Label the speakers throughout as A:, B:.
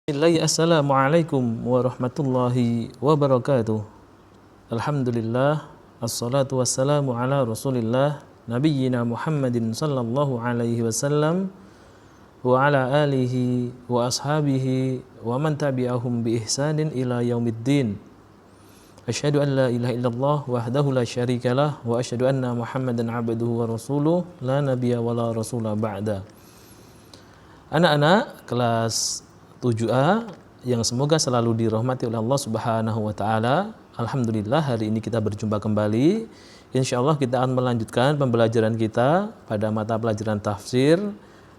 A: Assalamualaikum warahmatullahi wabarakatuh. Alhamdulillah, assalatu wassalamu ala rasulillah nabiyyina Muhammadin sallallahu alaihi wasallam wa ala alihi wa ashabihi wa man tabi'ahum bi ihsanin ila yaumiddin. Asyhadu an la ilaha illallah wahdahu la syarikalah wa asyhadu anna Muhammadan abduhu wa rasuluh la nabiyya wa la rasula ba'da. Anak-anak kelas 7A yang semoga selalu dirahmati oleh Allah Subhanahu wa taala. Alhamdulillah hari ini kita berjumpa kembali. Insyaallah kita akan melanjutkan pembelajaran kita pada mata pelajaran tafsir,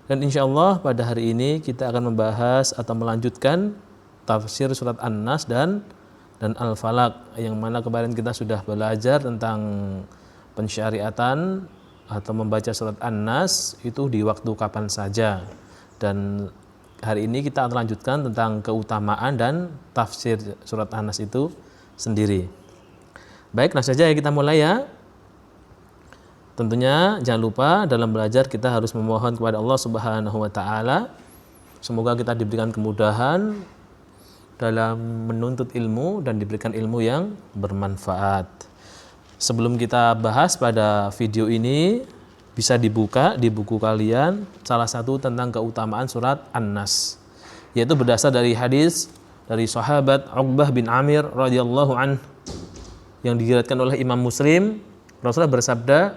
A: dan insyaallah pada hari ini kita akan membahas atau melanjutkan tafsir surat An-Nas dan Al-Falaq, yang mana kemarin kita sudah belajar tentang pensyariatan atau membaca surat An-Nas itu di waktu kapan saja. Dan hari ini kita akan lanjutkan tentang keutamaan dan tafsir surat An-Nas itu sendiri. Baik, langsung saja kita mulai ya. Tentunya jangan lupa dalam belajar kita harus memohon kepada Allah Subhanahu wa taala. Semoga kita diberikan kemudahan dalam menuntut ilmu dan diberikan ilmu yang bermanfaat. Sebelum kita bahas pada video ini, bisa dibuka di buku kalian salah satu tentang keutamaan surat An-Nas, yaitu berdasar dari hadis dari sahabat Uqbah bin Amir radhiyallahu anhu yang diriwayatkan oleh Imam Muslim. Rasulullah bersabda,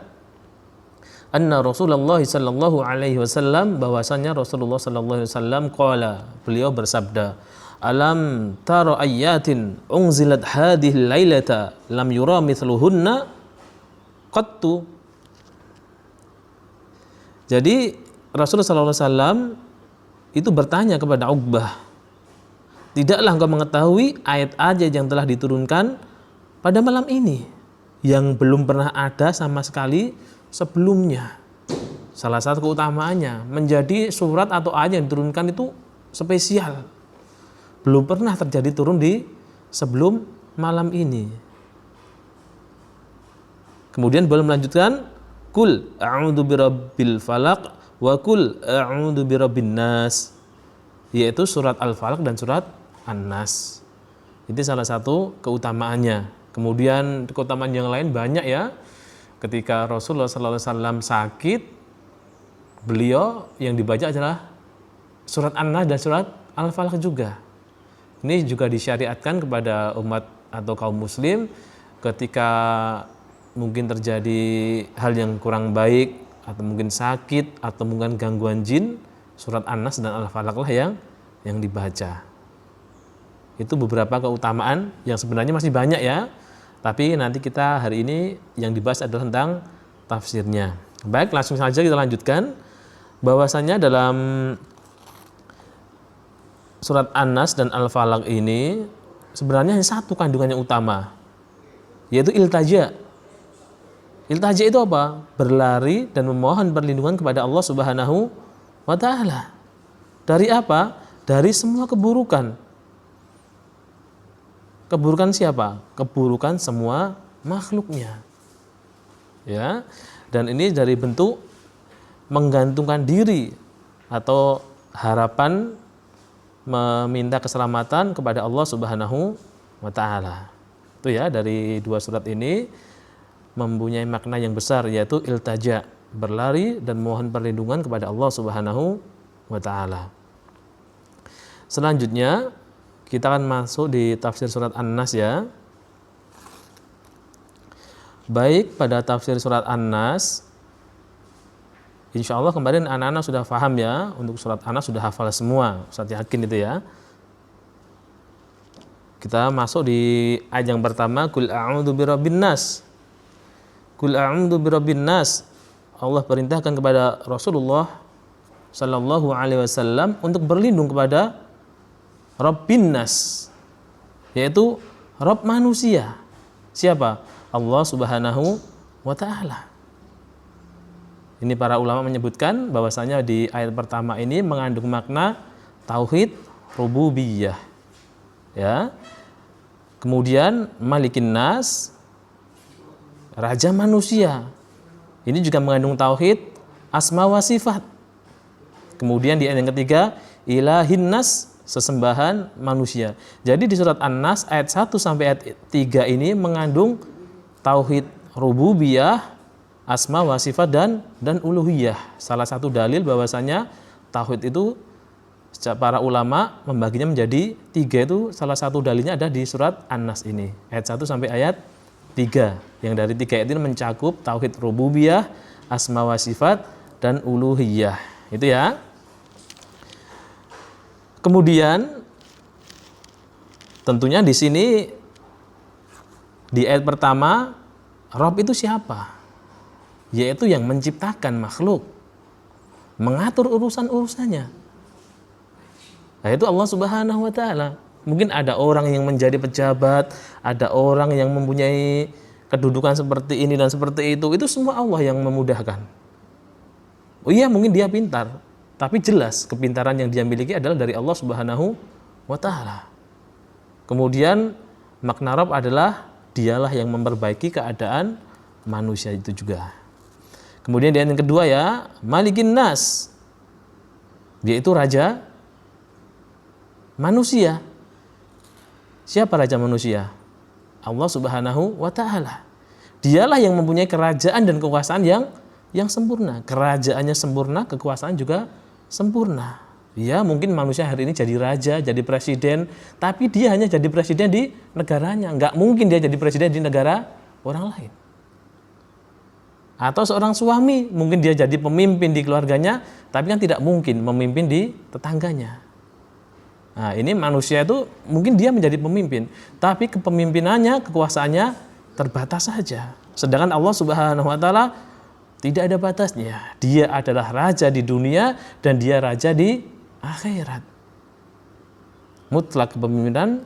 A: anna Rasulullah sallallahu alaihi wasallam, bahwasanya Rasulullah sallallahu alaihi wasallam qala, beliau bersabda, alam tara ayatin unzilat hadhihi lailata lam yura mithluhunna qattu. Jadi Rasulullah SAW itu bertanya kepada Uqbah, tidaklah engkau mengetahui ayat-ayat yang telah diturunkan pada malam ini yang belum pernah ada sama sekali sebelumnya. Salah satu keutamaannya, menjadi surat atau ayat yang diturunkan itu spesial, belum pernah terjadi turun di sebelum malam ini. Kemudian beliau melanjutkan, Kul a'udzu birabbil falaq wa kul a'udzu birabbin nas, yaitu surat Al-Falaq dan surat An-Nas. Itu salah satu keutamaannya. Kemudian keutamaan yang lain banyak ya. Ketika Rasulullah SAW sakit, beliau yang dibaca adalah surat An-Nas dan surat Al-Falaq juga. Ini juga disyariatkan kepada umat atau kaum muslim ketika mungkin terjadi hal yang kurang baik, atau mungkin sakit, atau mungkin gangguan jin, surat An-Nas dan Al-Falaq lah yang dibaca. Itu beberapa keutamaan yang sebenarnya masih banyak ya, tapi nanti kita hari ini yang dibahas adalah tentang tafsirnya. Baik, langsung saja kita lanjutkan. Bahwasanya dalam surat An-Nas dan Al-Falaq ini sebenarnya hanya satu kandungan yang utama, yaitu iltaja. Iltaja itu apa? Berlari dan memohon perlindungan kepada Allah Subhanahu wa taala. Dari apa? Dari semua keburukan. Keburukan siapa? Keburukan semua makhluknya. Ya. Dan ini dari bentuk menggantungkan diri atau harapan meminta keselamatan kepada Allah Subhanahu wa taala. Itu ya, dari dua surat ini mempunyai makna yang besar, yaitu iltaja, berlari dan mohon perlindungan kepada Allah Subhanahu wa taala. Selanjutnya kita akan masuk di tafsir surat An-Nas ya. Baik, pada tafsir surat An-Nas, insya Allah kemarin anak-anak sudah paham ya, untuk surat An-Nas sudah hafal semua, Ustaz yakin itu ya. Kita masuk di ayat yang pertama, Qul a'udzu birabbin nas. Qul a'udzu birabbin nas. Allah perintahkan kepada Rasulullah sallallahu alaihi wasallam untuk berlindung kepada Rabbin nas, yaitu Rabb manusia. Siapa? Allah Subhanahu wa taala. Ini para ulama menyebutkan bahwasanya di ayat pertama ini mengandung makna tauhid rububiyah. Ya. Kemudian Malikin nas, raja manusia. Ini juga mengandung tauhid asma wa sifat. Kemudian di ayat yang ketiga, ilahin nas, sesembahan manusia. Jadi di surat An-Nas ayat 1 sampai ayat 3 ini mengandung tauhid rububiyah, asma wa sifat dan uluhiyah. Salah satu dalil bahwasanya tauhid itu para ulama membaginya menjadi 3, itu salah satu dalilnya ada di surat An-Nas ini ayat 1 sampai ayat 3. Yang dari 3 ayat ini mencakup tauhid rububiyah, asma wa sifat dan uluhiyah. Itu ya. Kemudian tentunya di sini di ayat pertama Rabb itu siapa? Yaitu yang menciptakan makhluk, mengatur urusan-urusannya. Nah, itu Allah Subhanahu wa taala. Mungkin ada orang yang menjadi pejabat, ada orang yang mempunyai kedudukan seperti ini dan seperti itu semua Allah yang memudahkan. Oh iya, mungkin dia pintar, tapi jelas kepintaran yang dia miliki adalah dari Allah Subhanahu wa taala. Kemudian makna Rabb adalah dialah yang memperbaiki keadaan manusia itu juga. Kemudian yang kedua ya, Malikin Nas, yaitu raja manusia. Siapa raja manusia? Allah Subhanahu wa taala. Dialah yang mempunyai kerajaan dan kekuasaan yang sempurna. Kerajaannya sempurna, kekuasaan juga sempurna. Ya, mungkin manusia hari ini jadi raja, jadi presiden, tapi dia hanya jadi presiden di negaranya. Enggak mungkin dia jadi presiden di negara orang lain. Atau seorang suami, mungkin dia jadi pemimpin di keluarganya, tapi kan tidak mungkin memimpin di tetangganya. Nah, ini manusia itu mungkin dia menjadi pemimpin, tapi kepemimpinannya, kekuasaannya terbatas saja. Sedangkan Allah Subhanahu wa taala tidak ada batasnya. Dia adalah raja di dunia dan dia raja di akhirat. Mutlak kepemimpinan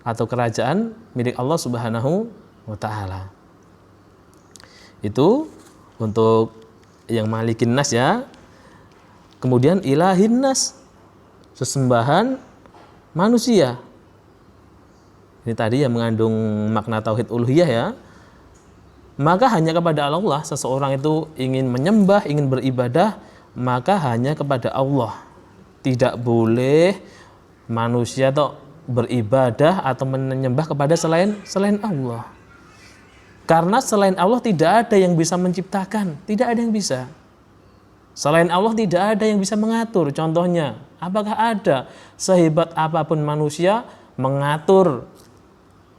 A: atau kerajaan milik Allah Subhanahu wa taala. Itu untuk yang Malikin Nas ya. Kemudian Ilahin Nas, sesembahan manusia. Ini tadi yang mengandung makna tauhid uluhiyah ya. Maka hanya kepada Allah seseorang itu ingin menyembah, ingin beribadah, maka hanya kepada Allah. Tidak boleh manusia atau beribadah atau menyembah kepada selain Allah. Karena selain Allah tidak ada yang bisa menciptakan, tidak ada yang bisa. Selain Allah tidak ada yang bisa mengatur. Contohnya, apakah ada sehebat apapun manusia mengatur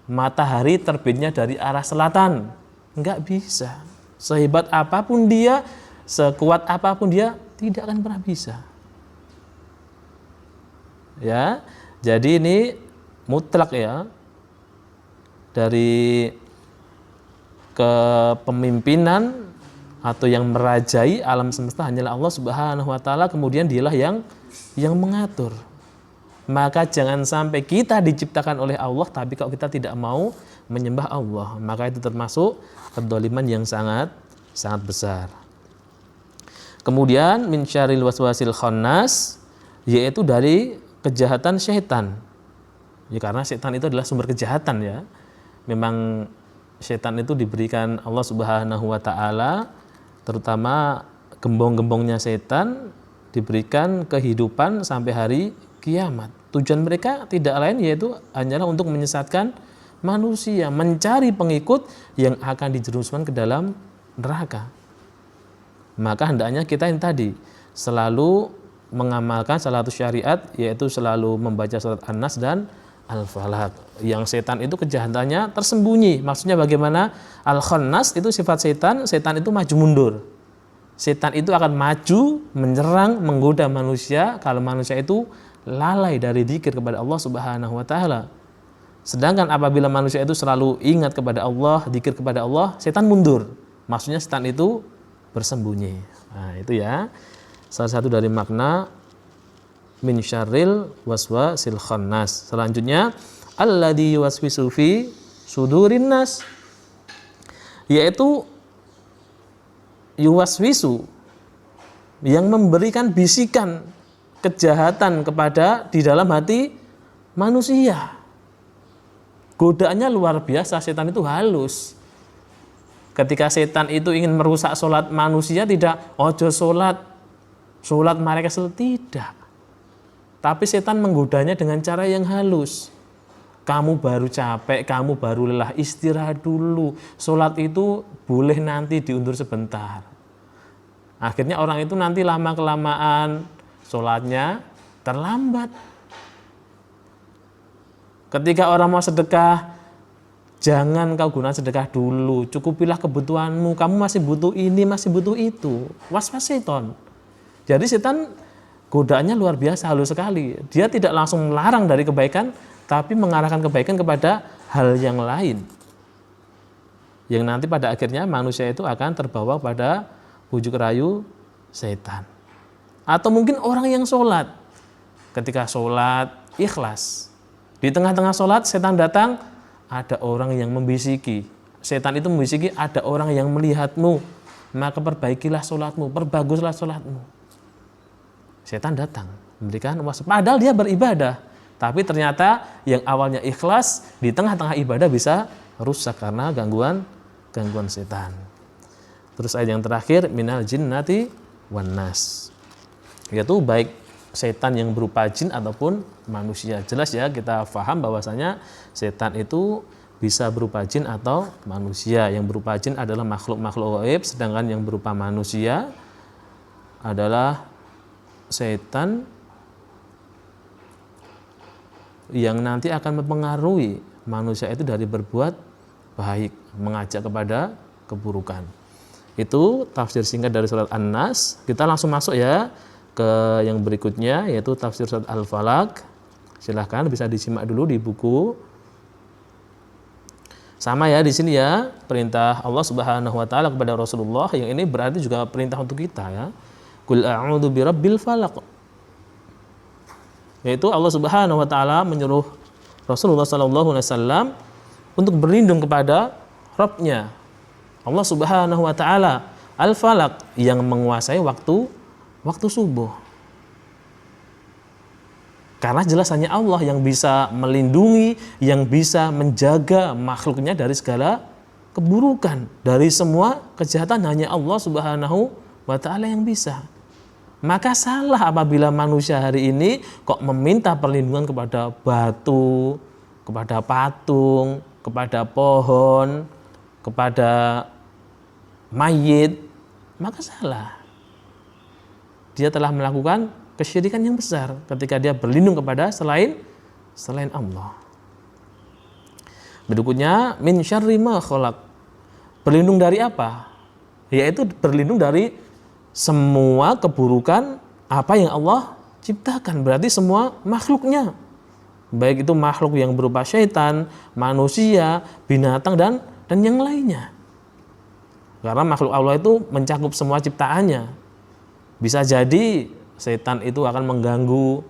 A: matahari terbitnya dari arah selatan? Enggak bisa. Sehebat apapun dia, sekuat apapun dia, tidak akan pernah bisa. Ya, jadi ini mutlak ya. Dari kepemimpinan atau yang merajai alam semesta hanyalah Allah Subhanahu wa taala, kemudian dialah yang mengatur. Maka jangan sampai kita diciptakan oleh Allah tapi kalau kita tidak mau menyembah Allah, maka itu termasuk kedzaliman yang sangat besar. Kemudian min syarril waswasil khannas, yaitu dari kejahatan syaitan. Ya, karena syaitan itu adalah sumber kejahatan ya. Memang syaitan itu diberikan Allah Subhanahu wa taala, terutama gembong-gembongnya syaitan diberikan kehidupan sampai hari kiamat. Tujuan mereka tidak lain yaitu hanyalah untuk menyesatkan manusia, mencari pengikut yang akan dijerumuskan ke dalam neraka. Maka hendaknya kita yang tadi selalu mengamalkan salah satu syariat, yaitu selalu membaca surat An-Nas dan Al-Falaq. Yang setan itu kejahatannya tersembunyi. Maksudnya bagaimana? Al-Khannas itu sifat setan, setan itu maju mundur. Setan itu akan maju, menyerang, menggoda manusia kalau manusia itu lalai dari dzikir kepada Allah Subhanahu wa taala. Sedangkan apabila manusia itu selalu ingat kepada Allah, dzikir kepada Allah, setan mundur. Maksudnya setan itu bersembunyi. Nah, itu ya. Salah satu dari makna min syarril waswasil khannas. Selanjutnya alladzi yuwaswisu fi sudurin nas, yaitu yuwaswisu, yang memberikan bisikan kejahatan kepada di dalam hati manusia. Godaannya luar biasa, setan itu halus. Ketika setan itu ingin merusak sholat manusia, tidak ojo sholat mereka tidak. Tapi setan menggodanya dengan cara yang halus. Kamu baru capek, kamu baru lelah, istirahat dulu. Sholat itu boleh nanti diundur sebentar. Akhirnya orang itu nanti lama-kelamaan sholatnya terlambat. Ketika orang mau sedekah, jangan kau gunakan sedekah dulu, cukupilah kebutuhanmu. Kamu masih butuh ini, masih butuh itu. Was-was setan. Jadi setan godaannya luar biasa, halus sekali. Dia tidak langsung melarang dari kebaikan, tapi mengarahkan kebaikan kepada hal yang lain. Yang nanti pada akhirnya manusia itu akan terbawa pada bujuk rayu setan. Atau mungkin orang yang sholat. Ketika sholat, ikhlas. Di tengah-tengah sholat, setan datang, ada orang yang membisiki. Setan itu membisiki, ada orang yang melihatmu. Maka perbaikilah sholatmu, perbaguslah sholatmu. Setan datang, memberikan waspada. Padahal dia beribadah. Tapi ternyata yang awalnya ikhlas, di tengah-tengah ibadah bisa rusak karena gangguan setan. Terus ayat yang terakhir, minal jinnati wan nas. Yaitu baik setan yang berupa jin ataupun manusia. Jelas ya, kita paham bahwasanya setan itu bisa berupa jin atau manusia. Yang berupa jin adalah makhluk-makhluk gaib, sedangkan yang berupa manusia adalah setan yang nanti akan mempengaruhi manusia itu dari berbuat baik, mengajak kepada keburukan. Itu tafsir singkat dari surat An-Nas. Kita langsung masuk ya ke yang berikutnya, yaitu tafsir surat Al-Falaq. Silahkan bisa disimak dulu di buku. Sama ya di sini ya, perintah Allah Subhanahu wa taala kepada Rasulullah, yang ini berarti juga perintah untuk kita ya. Qul a'udzu birabbil falaq. Yaitu Allah Subhanahu wa taala menyuruh Rasulullah sallallahu alaihi wasallam untuk berlindung kepada Rabb-nya. Allah Subhanahu wa taala Al-Falaq, yang menguasai waktu subuh. Karena jelas hanya Allah yang bisa melindungi, yang bisa menjaga makhluknya dari segala keburukan, dari semua kejahatan, hanya Allah Subhanahu wa taala yang bisa. Maka salah apabila manusia hari ini kok meminta perlindungan kepada batu, kepada patung, kepada pohon, kepada mayit, maka salah. Dia telah melakukan kesyirikan yang besar ketika dia berlindung kepada selain Allah. Berikutnya, min syarri ma khalaq. Berlindung dari apa? Yaitu berlindung dari semua keburukan apa yang Allah ciptakan. Berarti semua makhluknya. Baik itu makhluk yang berupa syaitan, manusia, binatang, dan yang lainnya. Karena makhluk Allah itu mencakup semua ciptaannya. Bisa jadi setan itu akan mengganggu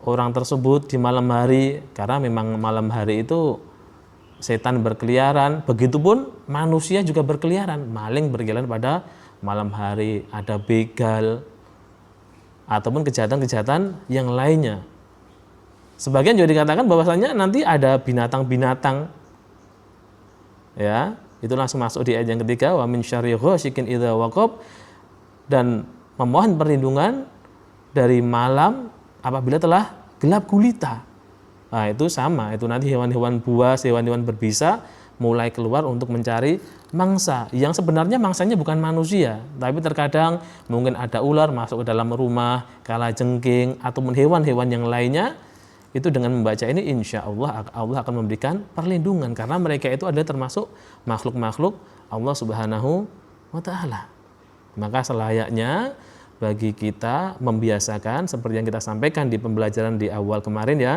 A: orang tersebut di malam hari, karena memang malam hari itu setan berkeliaran. Begitupun manusia juga berkeliaran, maling berkeliaran pada malam hari, ada begal, ataupun kejahatan-kejahatan yang lainnya. Sebagian juga dikatakan bahwasanya nanti ada binatang-binatang. Ya, itu langsung masuk di ayat yang ketiga, wa min syarri ghasikin idza waqab, dan memohon perlindungan dari malam apabila telah gelap gulita. Nah, itu sama, itu nanti hewan-hewan buas, hewan-hewan berbisa mulai keluar untuk mencari mangsa, yang sebenarnya mangsanya bukan manusia, tapi terkadang mungkin ada ular masuk ke dalam rumah, kalajengking, ataupun hewan-hewan yang lainnya. Itu dengan membaca ini insya Allah akan memberikan perlindungan, karena mereka itu adalah termasuk makhluk-makhluk Allah Subhanahu wa ta'ala. Maka selayaknya bagi kita membiasakan seperti yang kita sampaikan di pembelajaran di awal kemarin ya,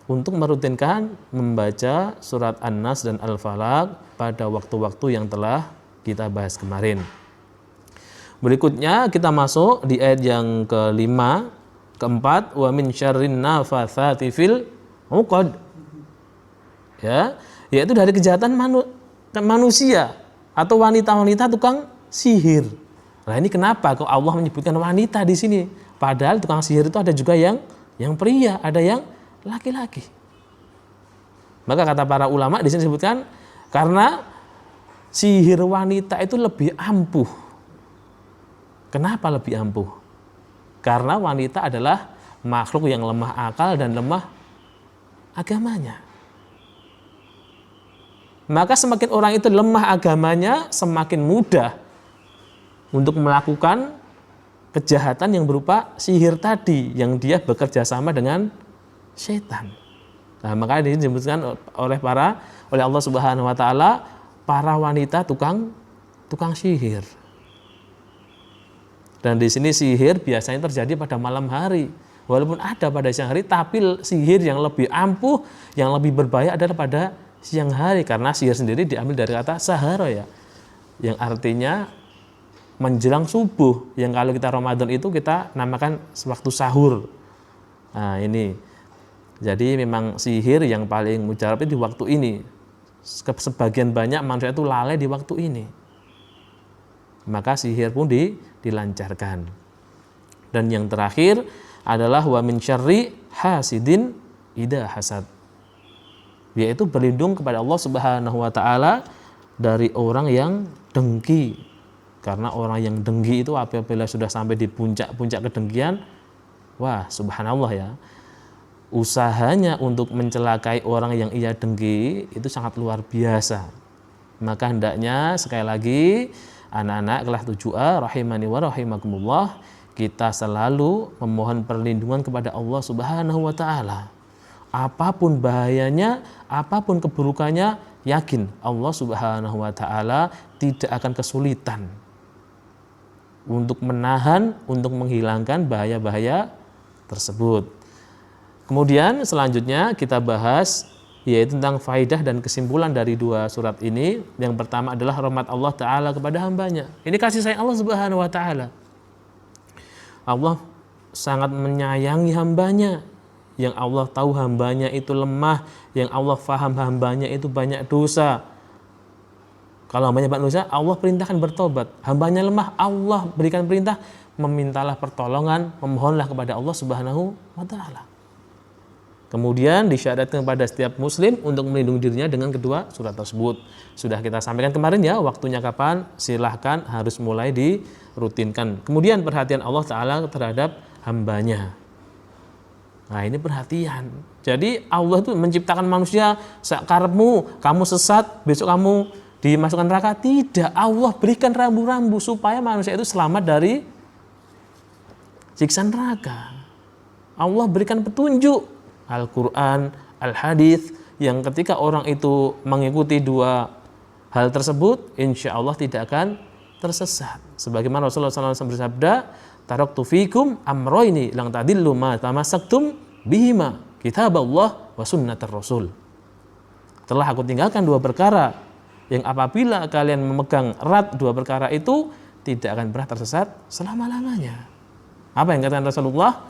A: untuk merutinkan membaca surat An-Nas dan Al-Falaq pada waktu-waktu yang telah kita bahas kemarin. Berikutnya kita masuk di ayat yang kelima, keempat, wa min syarrin nafatsati fil 'uqad. Ya, yaitu dari kejahatan manusia atau wanita-wanita tukang sihir. Nah, ini kenapa kok Allah menyebutkan wanita di sini? Padahal tukang sihir itu ada juga yang pria, ada yang laki-laki. Maka kata para ulama di sini disebutkan karena sihir wanita itu lebih ampuh. Kenapa lebih ampuh? Karena wanita adalah makhluk yang lemah akal dan lemah agamanya. Maka semakin orang itu lemah agamanya, semakin mudah untuk melakukan kejahatan yang berupa sihir tadi, yang dia bekerja sama dengan setan. Nah, maka ini disebutkan oleh Allah Subhanahu wa taala para wanita tukang sihir. Dan di sini sihir biasanya terjadi pada malam hari. Walaupun ada pada siang hari, tapi sihir yang lebih ampuh, yang lebih berbahaya adalah pada siang hari, karena sihir sendiri diambil dari kata sahara ya, yang artinya menjelang subuh, yang kalau kita Ramadan itu kita namakan waktu sahur. Nah ini, jadi memang sihir yang paling mujarab di waktu ini. Sebagian banyak manusia itu lalai di waktu ini, maka sihir pun dilancarkan. Dan yang terakhir adalah wa min syarri hasidin idza hasad, yaitu berlindung kepada Allah Subhanahu wa taala dari orang yang dengki. Karena orang yang dengki itu apabila sudah sampai di puncak kedengkian, wah subhanallah ya, usahanya untuk mencelakai orang yang ia dengki itu sangat luar biasa. Maka hendaknya sekali lagi anak-anak kelas 7A rahimani wa rahimakumullah, kita selalu memohon perlindungan kepada Allah Subhanahu wa taala. Apapun bahayanya, apapun keburukannya, yakin Allah Subhanahu wa taala tidak akan kesulitan untuk menahan, untuk menghilangkan bahaya-bahaya tersebut. Kemudian selanjutnya kita bahas yaitu tentang faidah dan kesimpulan dari dua surat ini. Yang pertama adalah rahmat Allah taala kepada hambanya. Ini kasih sayang Allah Subhanahu wa taala. Allah sangat menyayangi hambanya, yang Allah tahu hambanya itu lemah, yang Allah faham hambanya itu banyak dosa. Kalau hambanya banyak dosa, Allah perintahkan bertobat. Hambanya lemah, Allah berikan perintah, memintalah pertolongan, memohonlah kepada Allah Subhanahu wa taala. Kemudian disyaratkan kepada setiap muslim untuk melindungi dirinya dengan kedua surat tersebut. Sudah kita sampaikan kemarin ya, waktunya kapan? Silahkan, harus mulai dirutinkan. Kemudian perhatian Allah Ta'ala terhadap hambanya. Nah ini perhatian. Jadi Allah itu menciptakan manusia sakarepmu, kamu sesat, besok kamu dimasukkan neraka. Tidak, Allah berikan rambu-rambu supaya manusia itu selamat dari siksa neraka. Allah berikan petunjuk Al-Quran, Al-Hadis, yang ketika orang itu mengikuti dua hal tersebut, insya Allah tidak akan tersesat. Sebagaimana Rasulullah SAW bersabda, taraktu fikum amroini lang tadillu ma tamassaktum bihima kitaballah wa sunnatar rasul. Telah aku tinggalkan dua perkara yang apabila kalian memegang erat dua perkara itu, tidak akan pernah tersesat selama-lamanya. Apa yang katakan Rasulullah?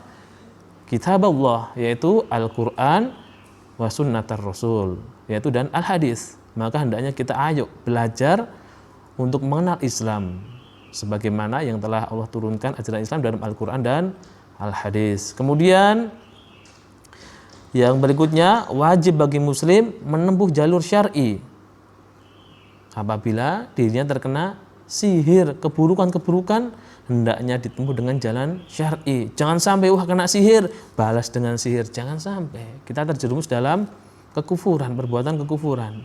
A: Kitab Allah, yaitu Al-Quran wa sunnatar Rasul, yaitu dan Al-Hadis. Maka hendaknya kita ayo belajar untuk mengenal Islam sebagaimana yang telah Allah turunkan ajaran Islam dalam Al-Quran dan Al-Hadis. Kemudian yang berikutnya, wajib bagi muslim menempuh jalur syar'i apabila dirinya terkena sihir, keburukan-keburukan, hendaknya ditempuh dengan jalan syar'i. Jangan sampai kena sihir, balas dengan sihir. Jangan sampai kita terjerumus dalam kekufuran, perbuatan kekufuran.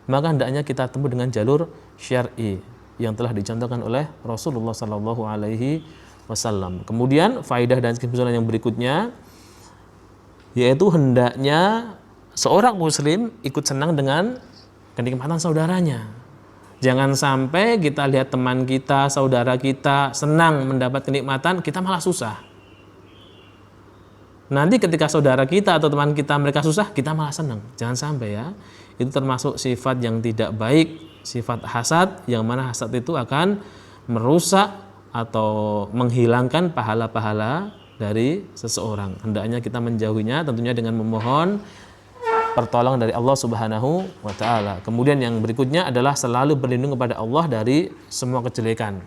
A: Maka hendaknya kita tempuh dengan jalur syar'i yang telah dicontohkan oleh Rasulullah Sallallahu Alaihi Wasallam. Kemudian faidah dan kesimpulan yang berikutnya, yaitu hendaknya seorang muslim ikut senang dengan kenikmatan saudaranya. Jangan sampai kita lihat teman kita, saudara kita senang mendapat kenikmatan, kita malah susah. Nanti ketika saudara kita atau teman kita mereka susah, kita malah senang. Jangan sampai ya. Itu termasuk sifat yang tidak baik, sifat hasad, yang mana hasad itu akan merusak atau menghilangkan pahala-pahala dari seseorang. Hendaknya kita menjauhinya tentunya dengan memohon pertolongan dari Allah Subhanahu wa taala. Kemudian yang berikutnya adalah selalu berlindung kepada Allah dari semua kejelekan.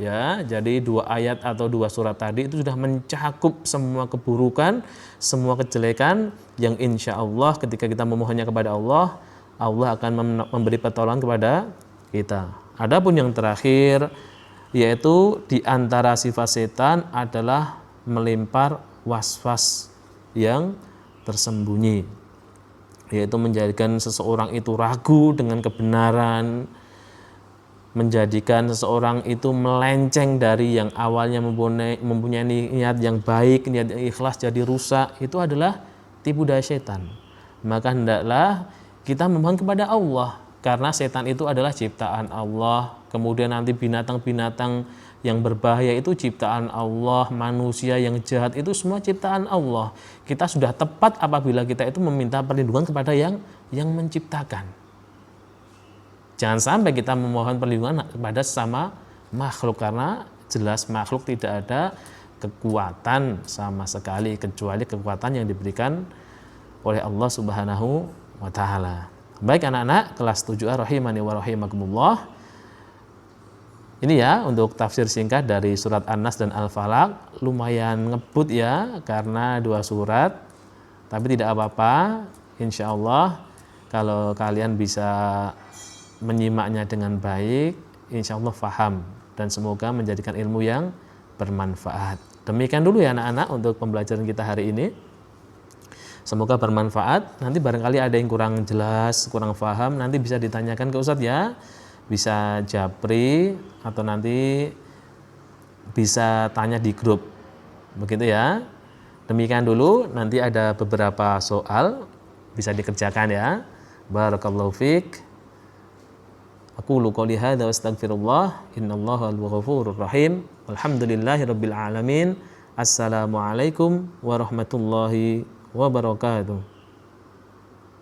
A: Ya, jadi dua ayat atau dua surat tadi itu sudah mencakup semua keburukan, semua kejelekan yang insya Allah ketika kita memohonnya kepada Allah, Allah akan memberi pertolongan kepada kita. Adapun yang terakhir, yaitu di antara sifat setan adalah melempar was-was yang tersembunyi, yaitu menjadikan seseorang itu ragu dengan kebenaran, menjadikan seseorang itu melenceng dari yang awalnya mempunyai niat yang baik, niat yang ikhlas jadi rusak. Itu adalah tipu daya setan. Maka hendaklah kita memohon kepada Allah, karena setan itu adalah ciptaan Allah. Kemudian nanti binatang-binatang yang berbahaya itu ciptaan Allah, manusia yang jahat itu semua ciptaan Allah. Kita sudah tepat apabila kita itu meminta perlindungan kepada yang menciptakan. Jangan sampai kita memohon perlindungan kepada sesama makhluk, karena jelas makhluk tidak ada kekuatan sama sekali kecuali kekuatan yang diberikan oleh Allah Subhanahu wa taala. Baik anak-anak kelas 7A rahimani wa rahimakumullah. Ini ya untuk tafsir singkat dari surat An-Nas dan Al-Falaq. Lumayan ngebut ya karena 2 surat, tapi tidak apa-apa. Insya Allah kalau kalian bisa menyimaknya dengan baik, insya Allah faham dan semoga menjadikan ilmu yang bermanfaat. Demikian dulu ya anak-anak untuk pembelajaran kita hari ini. Semoga bermanfaat. Nanti barangkali ada yang kurang jelas, kurang paham, nanti bisa ditanyakan ke Ustadz ya. Bisa japri atau nanti bisa tanya di grup. Begitu ya. Demikian dulu, nanti ada beberapa soal bisa dikerjakan ya. Barakallahu fiik. Aqulu qouli hadza wa astaghfirullah, innallaha al-ghafurur rahim. Alhamdulillahirabbil alamin. Assalamualaikum warahmatullahi wabarakatuh.